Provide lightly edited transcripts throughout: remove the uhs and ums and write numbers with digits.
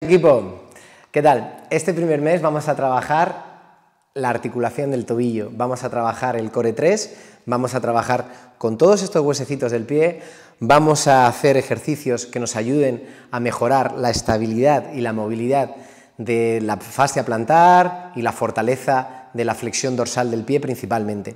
Equipo, ¿qué tal? Este primer mes vamos a trabajar la articulación del tobillo, vamos a trabajar el core 3, vamos a trabajar con todos estos huesecitos del pie, vamos a hacer ejercicios que nos ayuden a mejorar la estabilidad y la movilidad de la fascia plantar y la fortaleza de la flexión dorsal del pie principalmente.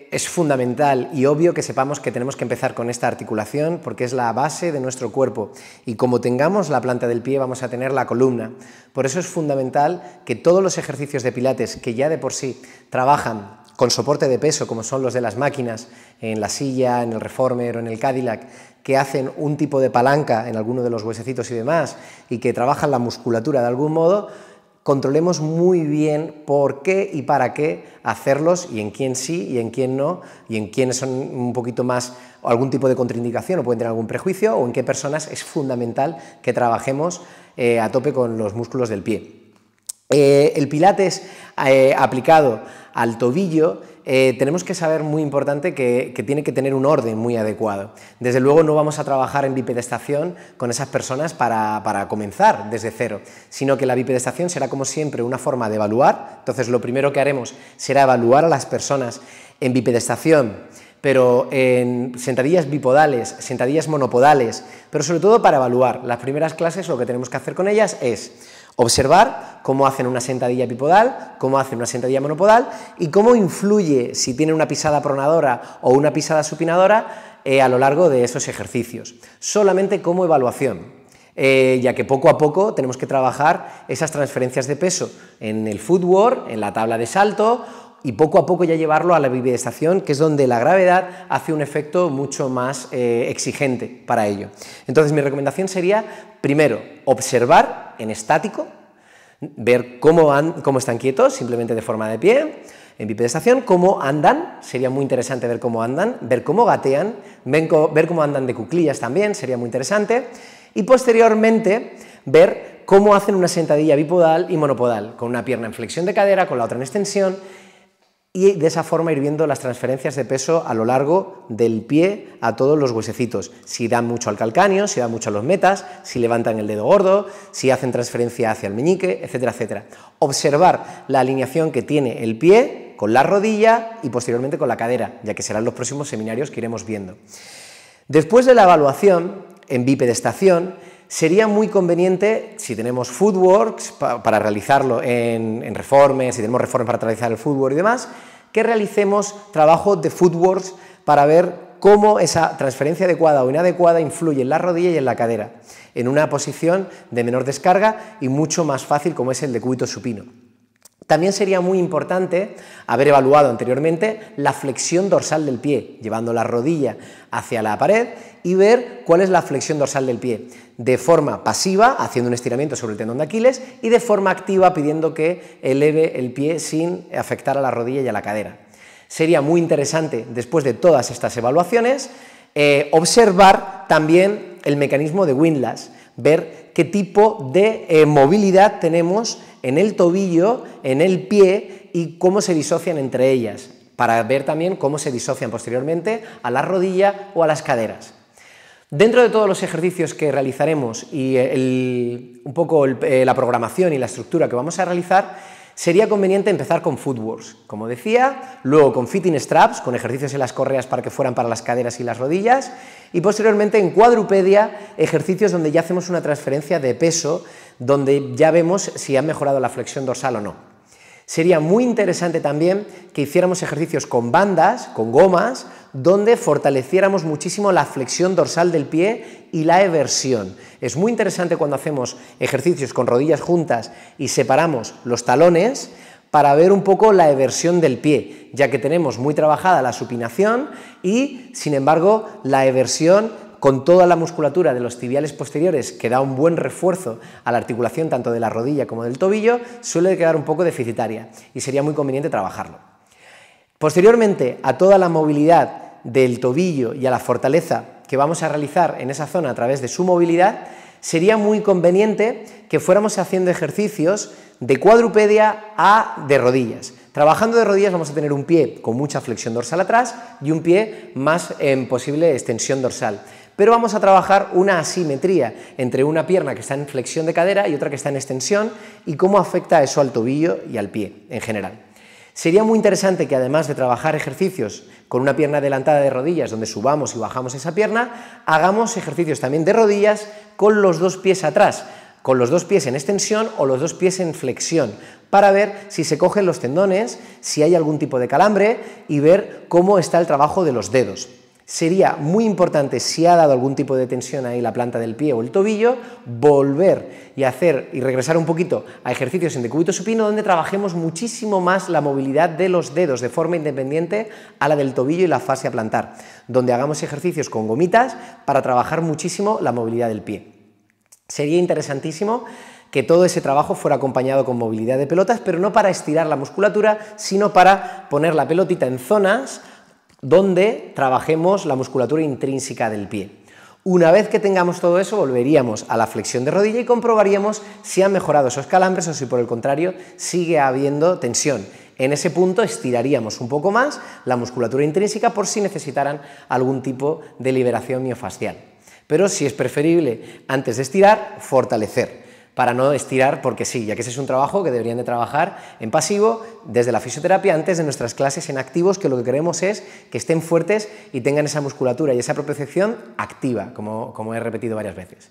Es fundamental y obvio que sepamos que tenemos que empezar con esta articulación porque es la base de nuestro cuerpo y como tengamos la planta del pie vamos a tener la columna. Por eso es fundamental que todos los ejercicios de pilates que ya de por sí trabajan con soporte de peso, como son los de las máquinas, en la silla, en el reformer o en el Cadillac, que hacen un tipo de palanca en alguno de los huesecitos y demás y que trabajan la musculatura de algún modo, controlemos muy bien por qué y para qué hacerlos y en quién sí y en quién no y en quiénes son un poquito más o algún tipo de contraindicación o pueden tener algún prejuicio o en qué personas es fundamental que trabajemos a tope con los músculos del pie. El pilates aplicado al tobillo tenemos que saber muy importante que tiene que tener un orden muy adecuado. Desde luego no vamos a trabajar en bipedestación con esas personas para comenzar desde cero, sino que la bipedestación será como siempre una forma de evaluar. Entonces lo primero que haremos será evaluar a las personas en bipedestación, pero en sentadillas bipodales, sentadillas monopodales, pero sobre todo para evaluar. Las primeras clases lo que tenemos que hacer con ellas es observar cómo hacen una sentadilla bipodal, cómo hacen una sentadilla monopodal y cómo influye si tienen una pisada pronadora o una pisada supinadora a lo largo de esos ejercicios. Solamente como evaluación, ya que poco a poco tenemos que trabajar esas transferencias de peso en el footwork, en la tabla de salto y poco a poco ya llevarlo a la bipedestación, que es donde la gravedad hace un efecto mucho más exigente para ello. Entonces mi recomendación sería, primero, observar en estático, ver cómo están quietos, simplemente de forma de pie, en bipedestación, cómo andan, sería muy interesante ver cómo andan, ver cómo gatean, ver cómo andan de cuclillas también, sería muy interesante, y posteriormente ver cómo hacen una sentadilla bipodal y monopodal, con una pierna en flexión de cadera, con la otra en extensión, y de esa forma ir viendo las transferencias de peso a lo largo del pie a todos los huesecitos, si dan mucho al calcáneo, si dan mucho a los metas, si levantan el dedo gordo, si hacen transferencia hacia el meñique, etcétera, etcétera. Observar la alineación que tiene el pie con la rodilla y posteriormente con la cadera, ya que serán los próximos seminarios que iremos viendo. Después de la evaluación en bipedestación, sería muy conveniente, si tenemos footworks para realizarlo en reformes, si tenemos reformes para realizar el footwork y demás, que realicemos trabajo de footworks para ver cómo esa transferencia adecuada o inadecuada influye en la rodilla y en la cadera, en una posición de menor descarga y mucho más fácil como es el decúbito supino. También sería muy importante haber evaluado anteriormente la flexión dorsal del pie, llevando la rodilla hacia la pared y ver cuál es la flexión dorsal del pie, de forma pasiva, haciendo un estiramiento sobre el tendón de Aquiles, y de forma activa, pidiendo que eleve el pie sin afectar a la rodilla y a la cadera. Sería muy interesante, después de todas estas evaluaciones, observar también el mecanismo de windlass, ver qué tipo de movilidad tenemos en el tobillo, en el pie y cómo se disocian entre ellas, para ver también cómo se disocian posteriormente a la rodilla o a las caderas. Dentro de todos los ejercicios que realizaremos y un poco la programación y la estructura que vamos a realizar, sería conveniente empezar con footworks, como decía, luego con fitting straps, con ejercicios en las correas para que fueran para las caderas y las rodillas, y posteriormente en cuadrupedia, ejercicios donde ya hacemos una transferencia de peso, donde ya vemos si han mejorado la flexión dorsal o no. Sería muy interesante también que hiciéramos ejercicios con bandas, con gomas, donde fortaleciéramos muchísimo la flexión dorsal del pie y la eversión. Es muy interesante cuando hacemos ejercicios con rodillas juntas y separamos los talones para ver un poco la eversión del pie, ya que tenemos muy trabajada la supinación y, sin embargo, la eversión con toda la musculatura de los tibiales posteriores, que da un buen refuerzo a la articulación tanto de la rodilla como del tobillo, suele quedar un poco deficitaria y sería muy conveniente trabajarlo. Posteriormente a toda la movilidad del tobillo y a la fortaleza que vamos a realizar en esa zona a través de su movilidad, sería muy conveniente que fuéramos haciendo ejercicios de cuadrupedia a de rodillas. Trabajando de rodillas vamos a tener un pie con mucha flexión dorsal atrás y un pie más en posible extensión dorsal. pero vamos a trabajar una asimetría entre una pierna que está en flexión de cadera y otra que está en extensión y cómo afecta eso al tobillo y al pie en general. Sería muy interesante que además de trabajar ejercicios con una pierna adelantada de rodillas, donde subamos y bajamos esa pierna, hagamos ejercicios también de rodillas con los dos pies atrás, con los dos pies en extensión o los dos pies en flexión, para ver si se cogen los tendones, si hay algún tipo de calambre y ver cómo está el trabajo de los dedos. Sería muy importante, si ha dado algún tipo de tensión ahí la planta del pie o el tobillo, volver y hacer y regresar un poquito a ejercicios en decúbito supino donde trabajemos muchísimo más la movilidad de los dedos de forma independiente a la del tobillo y la fascia plantar, donde hagamos ejercicios con gomitas para trabajar muchísimo la movilidad del pie. Sería interesantísimo que todo ese trabajo fuera acompañado con movilidad de pelotas, pero no para estirar la musculatura, sino para poner la pelotita en zonas donde trabajemos la musculatura intrínseca del pie. Una vez que tengamos todo eso, volveríamos a la flexión de rodilla y comprobaríamos si han mejorado esos calambres o si por el contrario sigue habiendo tensión. En ese punto estiraríamos un poco más la musculatura intrínseca por si necesitaran algún tipo de liberación miofascial. Pero si es preferible, antes de estirar, fortalecer, para no estirar porque sí, ya que ese es un trabajo que deberían de trabajar en pasivo desde la fisioterapia antes de nuestras clases en activos, que lo que queremos es que estén fuertes y tengan esa musculatura y esa propiocepción activa, como he repetido varias veces.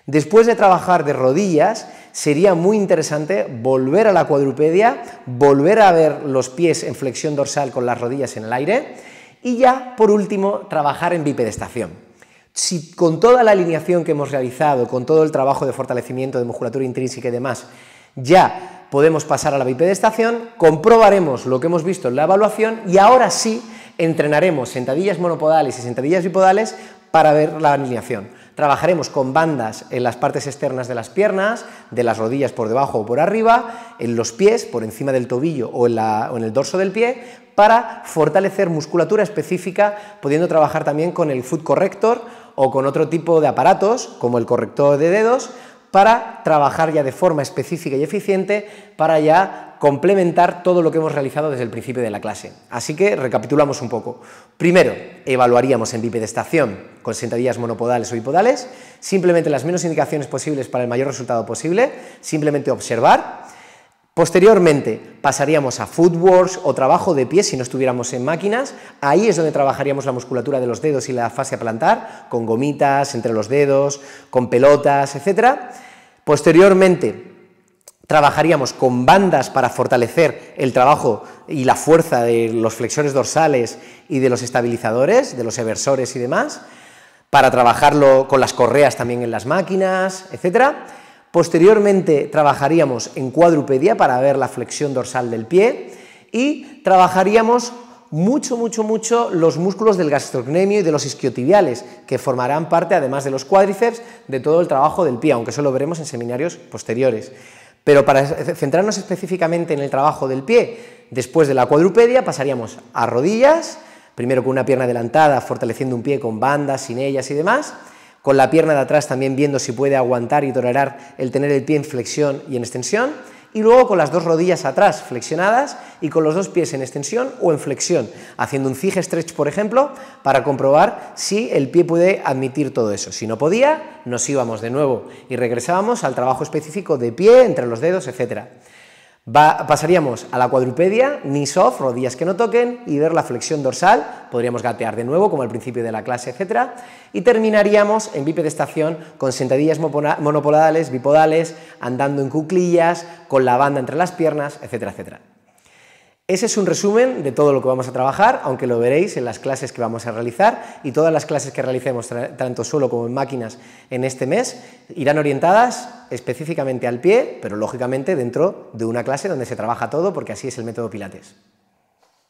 Después de trabajar de rodillas, sería muy interesante volver a la cuadrupedia, volver a ver los pies en flexión dorsal con las rodillas en el aire y ya, por último, trabajar en bipedestación. Si con toda la alineación que hemos realizado, con todo el trabajo de fortalecimiento de musculatura intrínseca y demás, ya podemos pasar a la bipedestación, comprobaremos lo que hemos visto en la evaluación y ahora sí entrenaremos sentadillas monopodales y sentadillas bipodales para ver la alineación. Trabajaremos con bandas en las partes externas de las piernas, de las rodillas por debajo o por arriba, en los pies, por encima del tobillo o en el dorso del pie, para fortalecer musculatura específica, pudiendo trabajar también con el foot corrector o con otro tipo de aparatos, como el corrector de dedos, para trabajar ya de forma específica y eficiente, para ya complementar todo lo que hemos realizado desde el principio de la clase. Así que recapitulamos un poco. Primero, evaluaríamos en bipedestación con sentadillas monopodales o bipodales, simplemente las menos indicaciones posibles para el mayor resultado posible, simplemente observar. Posteriormente pasaríamos a footwork o trabajo de pies si no estuviéramos en máquinas. Ahí es donde trabajaríamos la musculatura de los dedos y la fascia plantar, con gomitas entre los dedos, con pelotas, etc. Posteriormente trabajaríamos con bandas para fortalecer el trabajo y la fuerza de los flexores dorsales y de los estabilizadores, de los eversores y demás, para trabajarlo con las correas también en las máquinas, etc. Posteriormente trabajaríamos en cuadrupedia para ver la flexión dorsal del pie y trabajaríamos mucho los músculos del gastrocnemio y de los isquiotibiales, que formarán parte, además de los cuádriceps, de todo el trabajo del pie, aunque eso lo veremos en seminarios posteriores. Pero para centrarnos específicamente en el trabajo del pie, después de la cuadrupedia pasaríamos a rodillas, primero con una pierna adelantada, fortaleciendo un pie con bandas, sin ellas y demás, con la pierna de atrás también viendo si puede aguantar y tolerar el tener el pie en flexión y en extensión, y luego con las dos rodillas atrás flexionadas y con los dos pies en extensión o en flexión, haciendo un thigh stretch, por ejemplo, para comprobar si el pie puede admitir todo eso. Si no podía, nos íbamos de nuevo y regresábamos al trabajo específico de pie, entre los dedos, etc. Pasaríamos a la cuadrupedia, knees off, rodillas que no toquen, y ver la flexión dorsal, podríamos gatear de nuevo como al principio de la clase, etc. Y terminaríamos en bipedestación con sentadillas monopodales, bipodales, andando en cuclillas, con la banda entre las piernas, etcétera, etcétera. Ese es un resumen de todo lo que vamos a trabajar, aunque lo veréis en las clases que vamos a realizar, y todas las clases que realicemos, tanto solo como en máquinas, en este mes, irán orientadas específicamente al pie, pero lógicamente dentro de una clase donde se trabaja todo, porque así es el método Pilates.